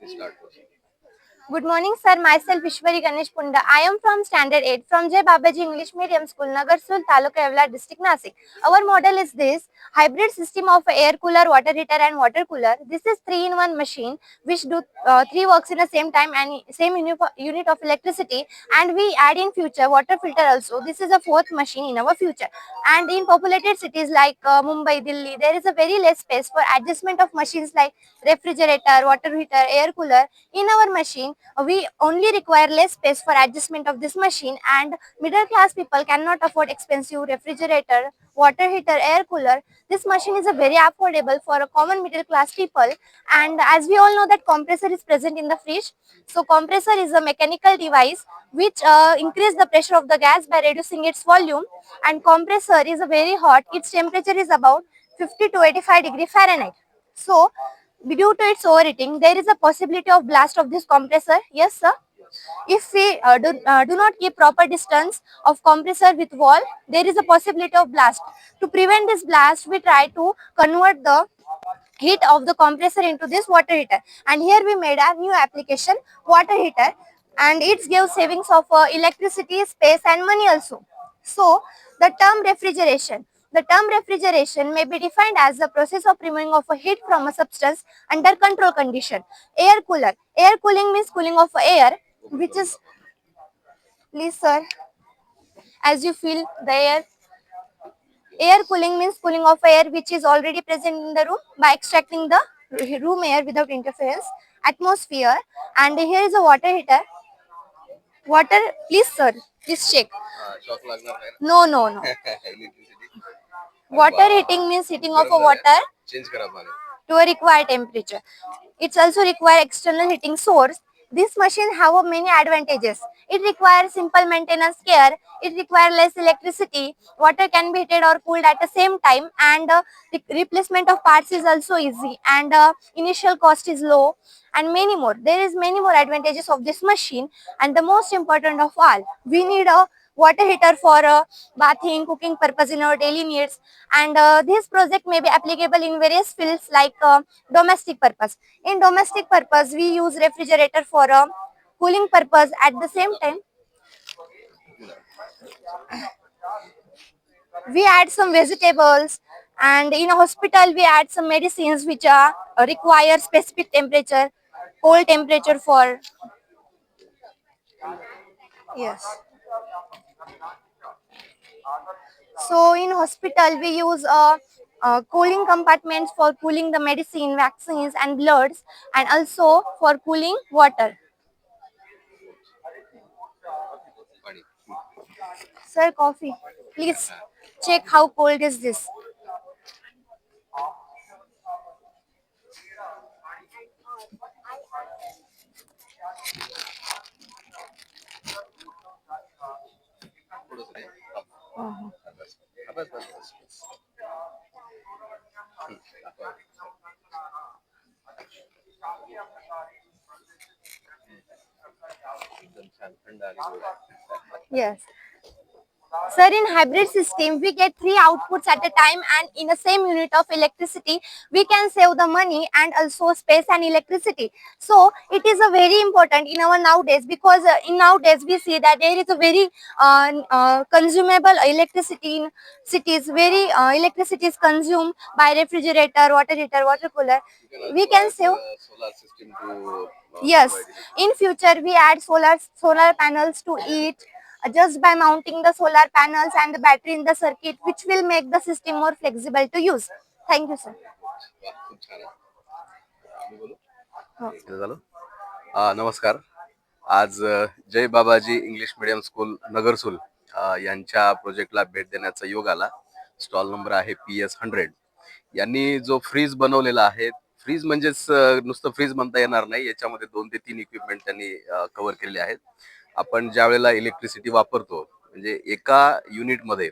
Start. Good morning, sir. Myself Ishwari Ganesh Punda. I am from Standard 8 from Jai Babaji English Medium School, Nagarsul, Taluka Evla District, Nasik. Our model is this hybrid system of air cooler, water heater and water cooler. This is 3-in-1 machine which do 3 works in the same time and same unit of electricity, and we add in future water filter also. This is a fourth machine in our future. And in populated cities like Mumbai, Delhi, there is a very less space for adjustment of machines like refrigerator, water heater, air cooler. In our machine, we only require less space for adjustment of this machine, and middle class people cannot afford expensive refrigerator, water heater, air cooler. This machine is a very affordable for a common middle class people. And as we all know that compressor is present in the fridge. So compressor is a mechanical device which increase the pressure of the gas by reducing its volume, and compressor is a very hot. Its temperature is about 50 to 85 degree Fahrenheit. So due to its overheating, there is a possibility of blast of this compressor. Yes, sir. If we do not keep proper distance of compressor with wall, there is a possibility of blast. To prevent this blast, we try to convert the heat of the compressor into this water heater. And here we made a new application, water heater, and it gives savings of electricity, space and money also. So the term refrigeration. The term refrigeration may be defined as the process of removing of a heat from a substance under control condition. Air cooler. Air cooling means cooling of air, which is, please sir, as you feel the air. Air cooling means cooling of air which is already present in the room by extracting the room air without interference. Atmosphere. And here is a water heater. Water, please sir, please check. Shock लागणार नाही ना. No, no, no. Electricity. Water heating means heating of a water Change करा पाणी. to a required temperature. It's also require external heating source. This machine have many advantages. It requires simple maintenance care. It requires less electricity. Water can be heated or cooled at the same time, and replacement of parts is also easy, and initial cost is low, and many more. There is many more advantages of this machine, and the most important of all, we need a water heater for bathing, cooking purpose in our daily needs, and this project may be applicable in various fields like domestic purpose. In domestic purpose, we use refrigerator for cooling purpose. At the same time, we add some vegetables, and in a hospital we add some medicines which are require specific temperature, cold temperature for, yes. So in hospital we use cooling compartments for cooling the medicine, vaccines and bloods, and also for cooling water. पाणी. Sir, coffee. Please check how cold is this. थोडंसं रे. Uh-huh. अभ्यास. अभ्यास बस. एकदम छान थंड आणि गोड आहे. Yes. Sir, in hybrid system, we get 3 outputs at a time, and in the same unit of electricity, we can save the money and also space and electricity. So, it is a very important in our nowadays, because in nowadays we see that there is a very consumable electricity in cities. Very electricity is consumed by refrigerator, water heater, water cooler. We can save. Solar system to Yes, provide it. in future we add solar panels to it, just by mounting the solar panels and the battery in the circuit, which will make the system more flexible to use. Thank you, sir. वा, खूप छान आहे. मी बोलू? हो. हे झालं? नमस्कार. आज जय बाबाजी इंग्लिश मीडियम स्कूल नगरसूल यांच्या प्रोजेक्टला भेट देण्याचा योग आला. स्टॉल नंबर आहे PS100. यांनी जो फ्रीज बनवलेला आहे, फ्रीज म्हणजेच नुसतं फ्रीज म्हणता येणार नाही, याच्यामध्ये 2 ते 3 इक्विपमेंट त्यांनी कव्हर केलेले आहेत. आपण ज्या वेळेला इलेक्ट्रिसिटी वापरतो, म्हणजे एका युनिटमध्ये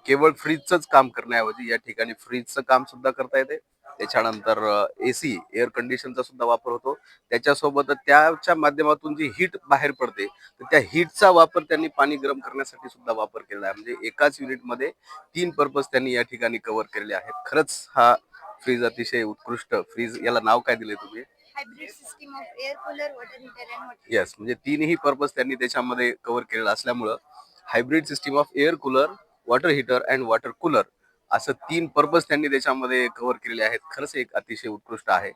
केवळ फ्रीजचंच काम करण्याऐवजी या ठिकाणी फ्रीजचं काम सुद्धा करता येते. त्याच्यानंतर AC एअर कंडिशनचा सुद्धा वापर होतो. त्याच्यासोबत त्याच्या माध्यमातून जी हीट बाहेर पडते, तर त्या हीटचा वापर त्यांनी पाणी गरम करण्यासाठी सुद्धा वापर केलेला आहे. म्हणजे एकाच युनिटमध्ये 3 पर्पज त्यांनी या ठिकाणी कव्हर केलेले आहेत. खरंच हा फ्रीज अतिशय उत्कृष्ट फ्रीज. याला नाव काय दिले तुम्ही? hybrid system of air cooler, water heater and water. Yes, म्हणजे तीनही पर्पज त्यांनी त्याच्यामध्ये कव्हर केलेलं असल्यामुळं hybrid system of air cooler, water heater and water cooler असं 3 पर्पज त्यांनी त्याच्यामध्ये कव्हर केलेले आहेत. खरंच एक अतिशय उत्कृष्ट आहे.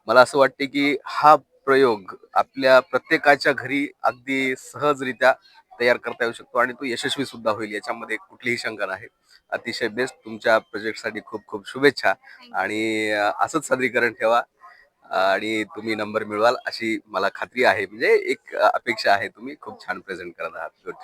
मला असं वाटते की हा प्रयोग आपल्या प्रत्येकाच्या घरी अगदी सहजरित्या तयार करता येऊ शकतो आणि तो यशस्वी सुद्धा होईल, याच्यामध्ये कुठलीही शंका नाही. अतिशय बेस्ट. तुमच्या प्रोजेक्टसाठी खूप खूप शुभेच्छा आणि असंच सादरीकरण ठेवा आणि तुम्ही नंबर मिळवाल अशी मला खात्री आहे. म्हणजे एक अपेक्षा आहे. तुम्ही खूप छान प्रेझेंट करत आहात. गुड.